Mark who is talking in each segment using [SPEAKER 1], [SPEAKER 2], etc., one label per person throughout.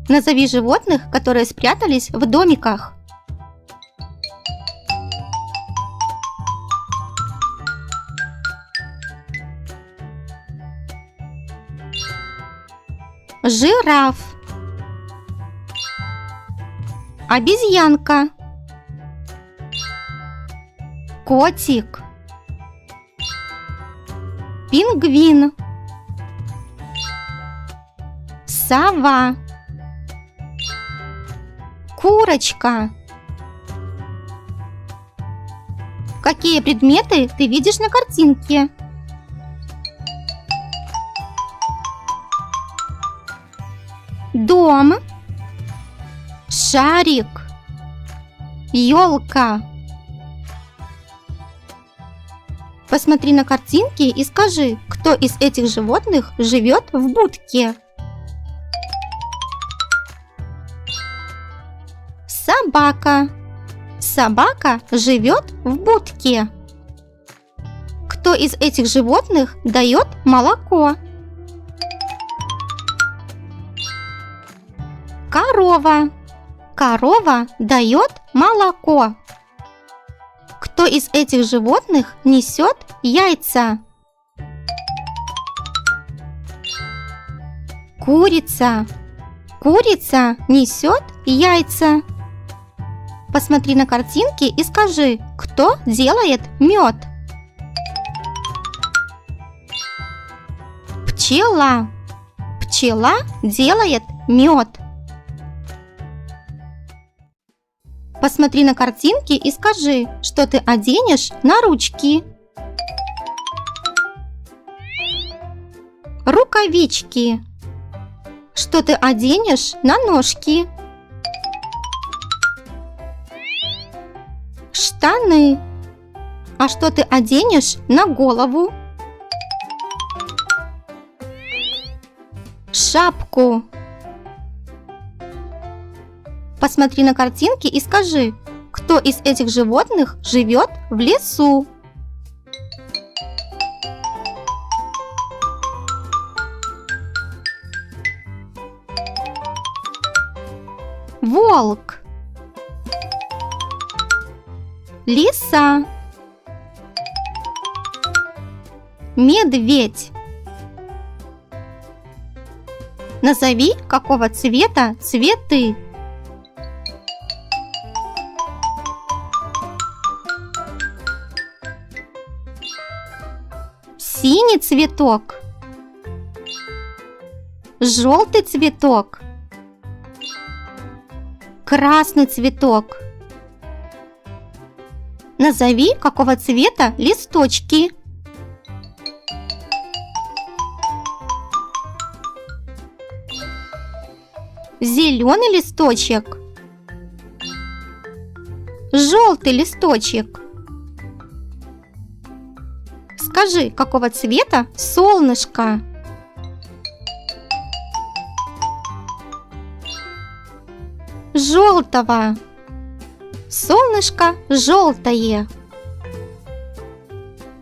[SPEAKER 1] Назови животных, которые спрятались в домиках. Жираф, обезьянка, котик, пингвин, сова, курочка. Какие предметы ты видишь на картинке? Дом, шарик, елка. Посмотри на картинки и скажи, кто из этих животных живет в будке. Собака. Собака живет в будке. Кто из этих животных дает молоко? Корова. Корова дает молоко. Кто из этих животных несет яйца? Курица. Курица несет яйца. Посмотри на картинки и скажи, кто делает мед? Пчела. Пчела делает мед. Посмотри на картинки и скажи, что ты оденешь на ручки. Рукавички. Что ты оденешь на ножки? Штаны. А что ты оденешь на голову? Шапку. Посмотри на картинки и скажи, кто из этих животных живет в лесу? Волк. Лиса. Медведь. Назови, какого цвета цветы. Синий цветок, желтый цветок, красный цветок. Назови, какого цвета листочки. Зеленый листочек, желтый листочек. Скажи, какого цвета солнышко? Желтого. Солнышко желтое.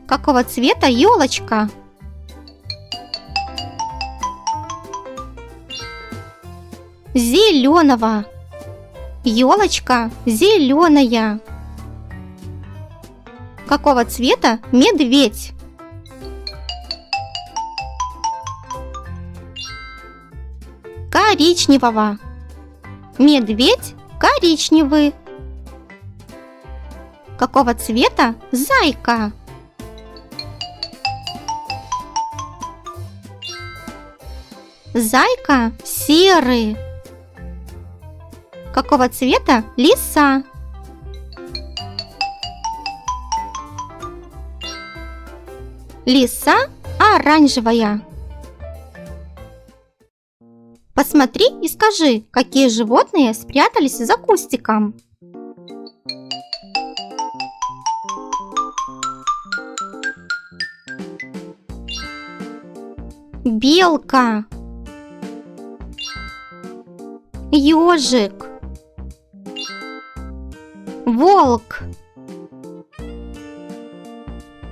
[SPEAKER 1] Какого цвета елочка? Зеленого. Елочка зеленая. Какого цвета медведь? Коричневого. Медведь коричневый. Какого цвета зайка? Зайка серый. Какого цвета лиса? Лиса оранжевая. Посмотри и скажи, какие животные спрятались за кустиком. Белка, ежик, волк.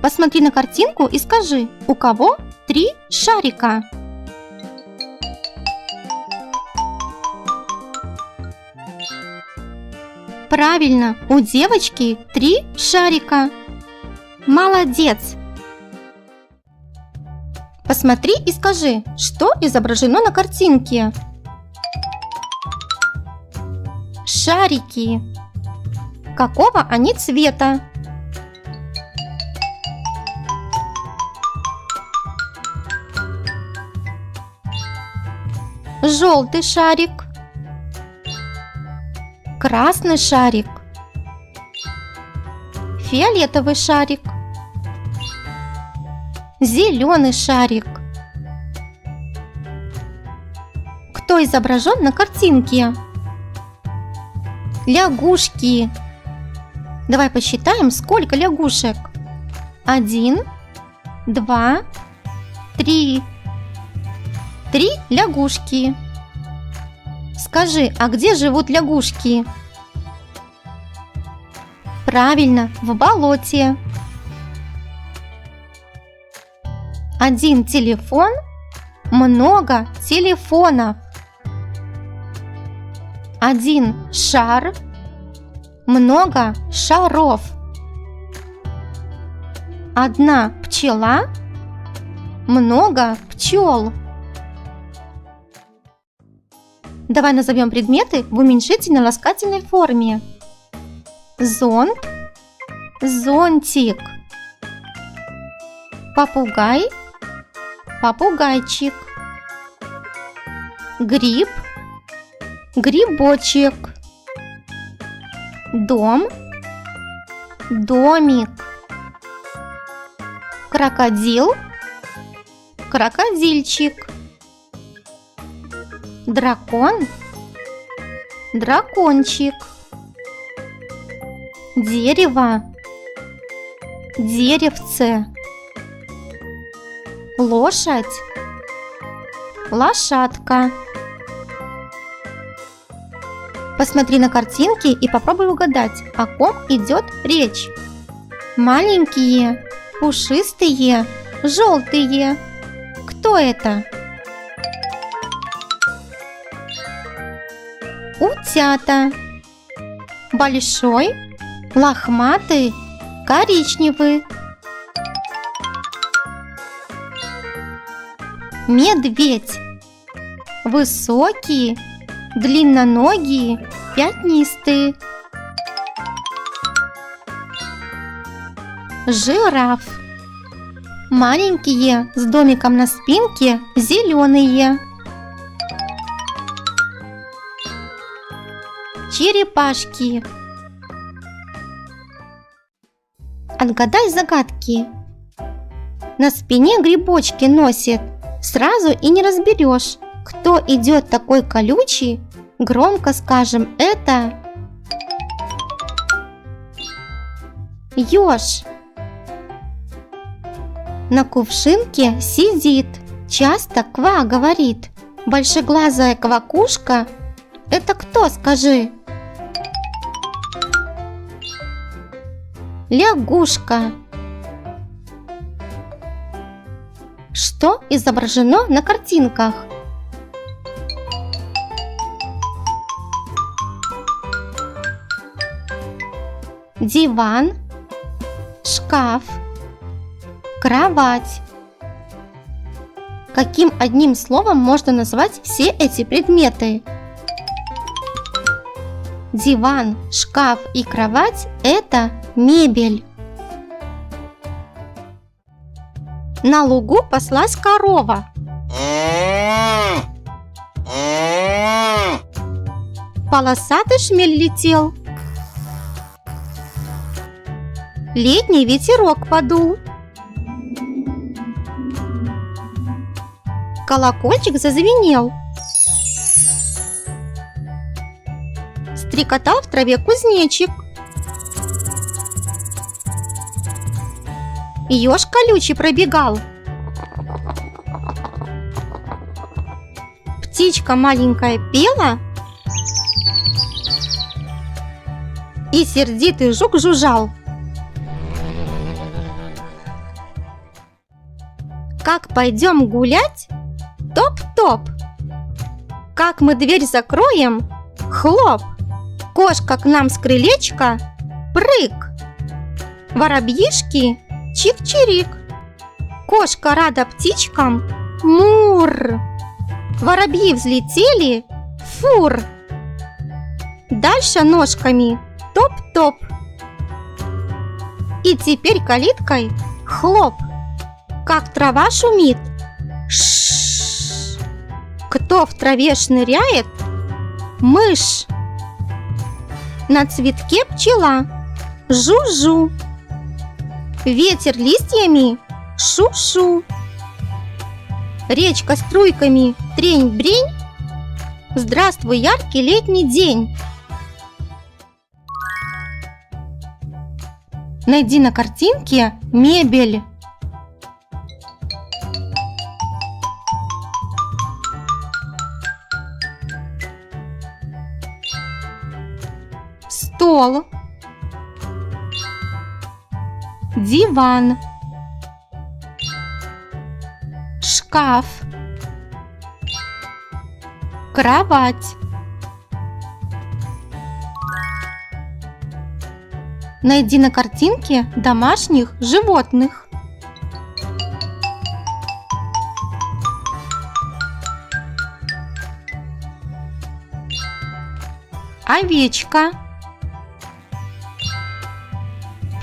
[SPEAKER 1] Посмотри на картинку и скажи, у кого 3 шарика. Правильно, у девочки 3 шарика. Молодец! Посмотри и скажи, что изображено на картинке. Шарики. Какого они цвета? Желтый шарик, красный шарик, фиолетовый шарик, зеленый шарик. Кто изображен на картинке? Лягушки. Давай посчитаем, сколько лягушек. 1, 2, 3. 3 лягушки. Скажи, а где живут лягушки? Правильно, в болоте. 1 телефон, много телефонов. 1 шар, много шаров. 1 пчела, много пчел. Давай назовем предметы в уменьшительно-ласкательной форме. Зонт, зонтик. Попугай, попугайчик. Гриб, грибочек. Дом, домик. Крокодил, крокодильчик. Дракон, дракончик. Дерево, деревце. Лошадь, лошадка. Посмотри на картинки и попробуй угадать, о ком идет речь. Маленькие, пушистые, желтые. Кто это? Утята. Большой, лохматый, коричневый. Медведь. Высокий, длинноногий, пятнистый. Жираф. Маленькие, с домиком на спинке, зеленые. Черепашки. Отгадай загадки. На спине грибочки носит, сразу и не разберешь, кто идет такой колючий. Громко скажем, это еж. На кувшинке сидит, часто ква говорит. Большеглазая квакушка – это кто, скажи? Лягушка. Что изображено на картинках? Диван, шкаф, кровать. Каким одним словом можно назвать все эти предметы? Диван, шкаф и кровать – это мебель. На лугу паслась корова. Полосатый шмель летел. Летний ветерок подул. Колокольчик зазвенел. Стрекотал в траве кузнечик. Еж колючий пробегал. Птичка маленькая пела. И сердитый жук жужжал. Как пойдем гулять? Топ-топ. Как мы дверь закроем? Хлоп. Кошка к нам с крылечка, прыг. Воробьишки, чик-чирик. Кошка рада птичкам, мур. Воробьи взлетели, фур. Дальше ножками, топ-топ. И теперь калиткой, хлоп. Как трава шумит, ш. Кто в траве шныряет, мышь. На цветке пчела, жу-жу. Ветер листьями, шу-шу. Речка струйками, трень-брень. Здравствуй, яркий летний день. Найди на картинке мебель. Стол, диван, шкаф, кровать. Найди на картинке домашних животных. Овечка,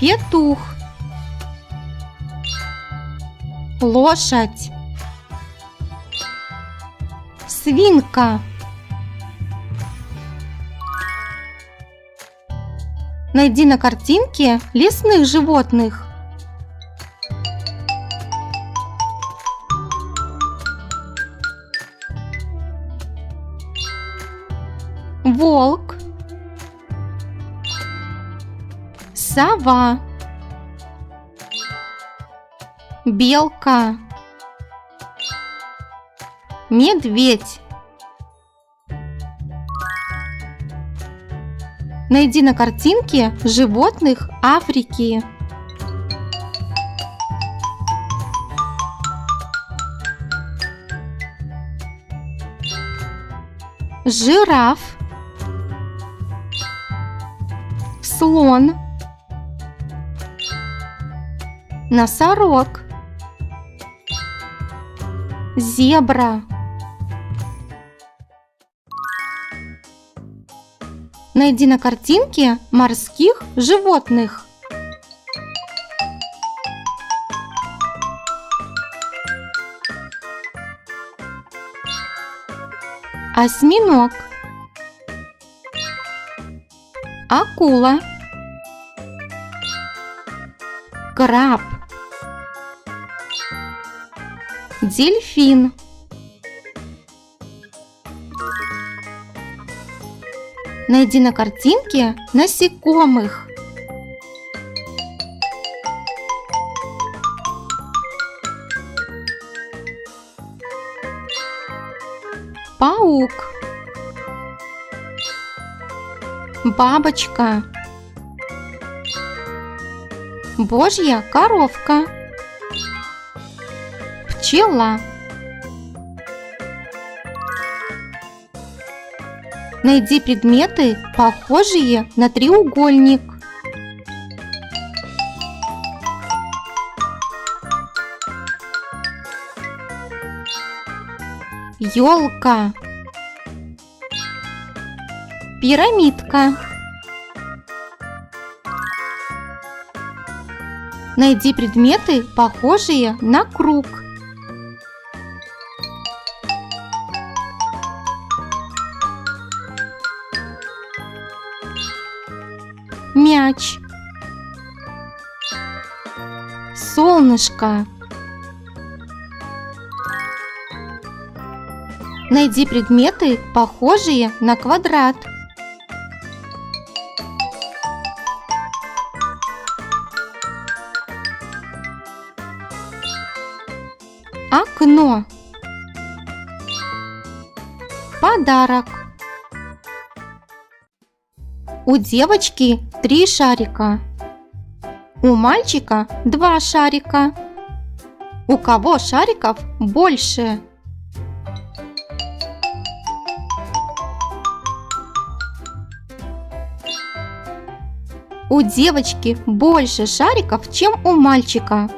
[SPEAKER 1] петух, лошадь, свинка. Найди на картинке лесных животных. Волк, сова, белка, медведь. Найди на картинке животных Африки. Жираф, слон, носорог, зебра. Найди на картинке морских животных. Осьминог, акула, краб, дельфин. Найди на картинке насекомых. Паук, бабочка, божья коровка, пчела. Найди предметы, похожие на треугольник. Ёлка, пирамидка. Найди предметы, похожие на круг. Мяч, солнышко. Найди предметы, похожие на квадрат. Окно, подарок. У девочки 3 шарика, у мальчика 2 шарика. У кого шариков больше? У девочки больше шариков, чем у мальчика.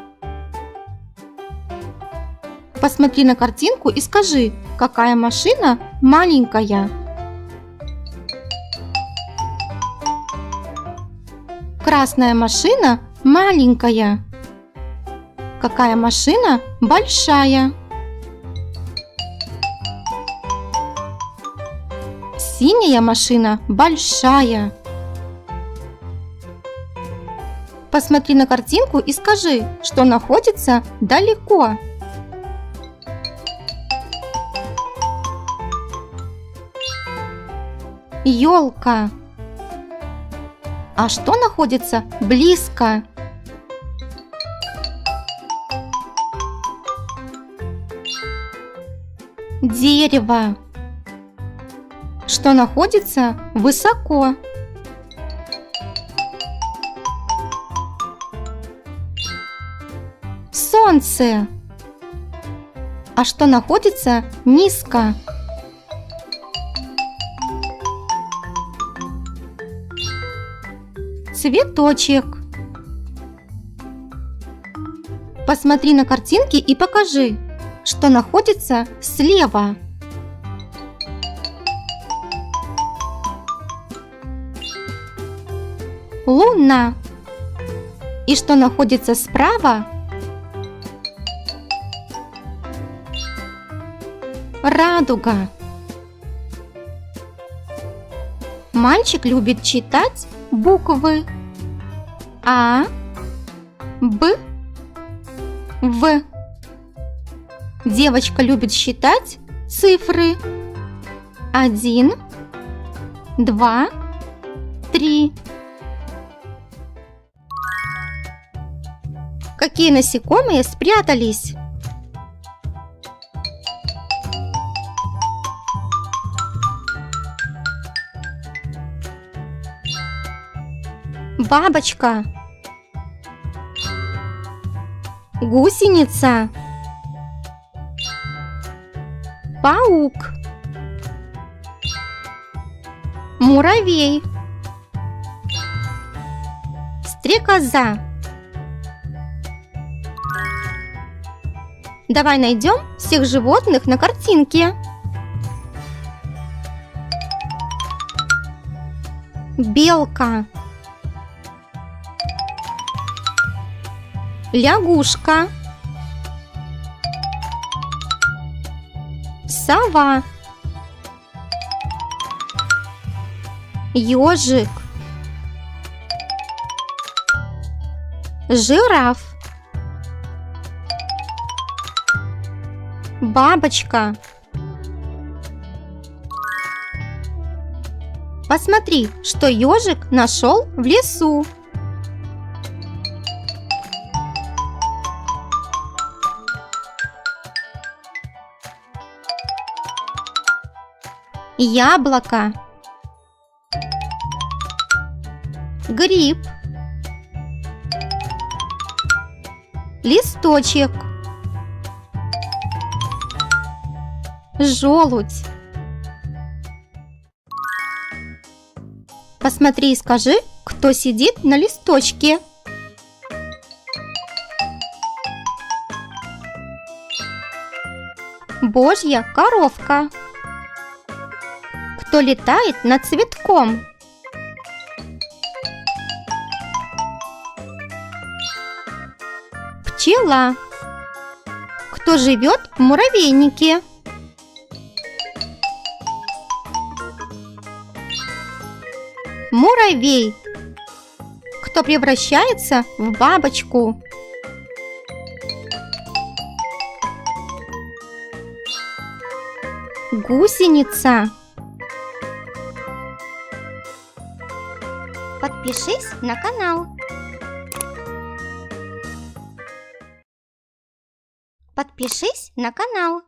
[SPEAKER 1] Посмотри на картинку и скажи, какая машина маленькая. Красная машина маленькая. Какая машина большая? Синяя машина большая. Посмотри на картинку и скажи, что находится далеко. Елка. А что находится близко? Дерево. Что находится высоко? Солнце. А что находится низко? Цветочек. Посмотри на картинки и покажи, что находится слева. Луна. И что находится справа? Радуга. Мальчик любит читать буквы А, Б, В. Девочка любит считать цифры 1, 2, 3. Какие насекомые спрятались? Бабочка, гусеница, паук, муравей, стрекоза. Давай найдем всех животных на картинке. Белка, лягушка, сова, ежик, жираф, бабочка. Посмотри, что ежик нашел в лесу. Яблоко, гриб, листочек, желудь. Посмотри и скажи, кто сидит на листочке. Божья коровка. Кто летает над цветком? Пчела. Кто живет в муравейнике? Муравей. Кто превращается в бабочку? Гусеница. Подпишись на канал. Подпишись на канал.